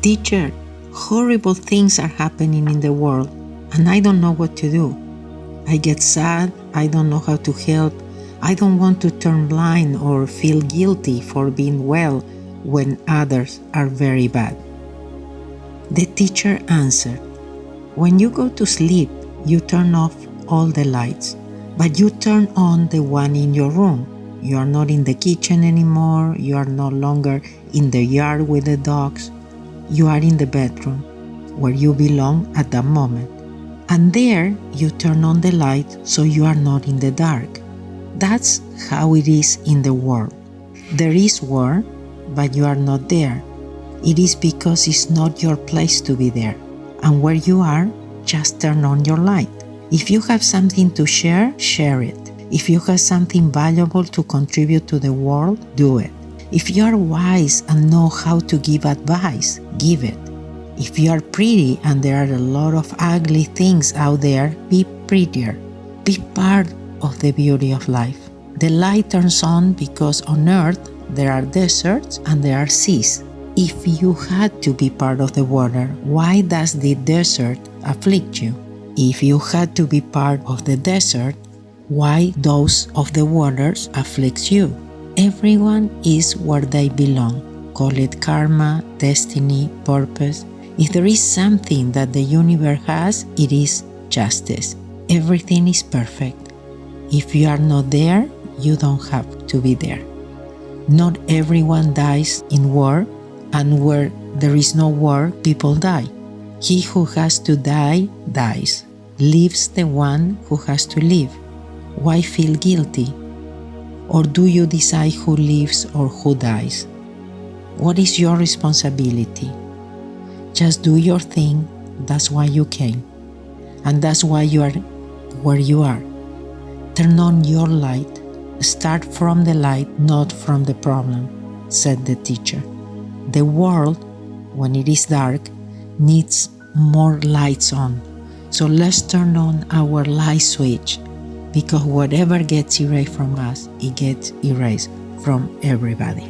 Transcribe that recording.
Teacher, horrible things are happening in the world and I don't know what to do. I get sad, I don't know how to help, I don't want to turn blind or feel guilty for being well when others are very bad. The teacher answered, when you go to sleep, you turn off all the lights, but you turn on the one in your room. You are not in the kitchen anymore, you are no longer in the yard with the dogs. You are in the bedroom, where you belong at that moment. And there you turn on the light so you are not in the dark. That's how it is in the world. There is war, but you are not there. It is because it's not your place to be there. And where you are, just turn on your light. If you have something to share, share it. If you have something valuable to contribute to the world, do it. If you are wise and know how to give advice, give it. If you are pretty and there are a lot of ugly things out there, be prettier. Be part of the beauty of life. The light turns on because on earth there are deserts and there are seas. If you had to be part of the water, why does the desert afflict you? If you had to be part of the desert, why those of the waters afflicts you? Everyone is where they belong. Call it karma, destiny, purpose. If there is something that the universe has, it is justice. Everything is perfect. If you are not there, you don't have to be there. Not everyone dies in war, and where there is no war, people die. He who has to die, dies. Lives the one who has to live. Why feel guilty? Or do you decide who lives or who dies? What is your responsibility? Just do your thing, that's why you came. And that's why you are where you are. Turn on your light. Start from the light, not from the problem, said the teacher. The world, when it is dark, needs more lights on. So let's turn on our light switch, because whatever gets erased from us, it gets erased from everybody.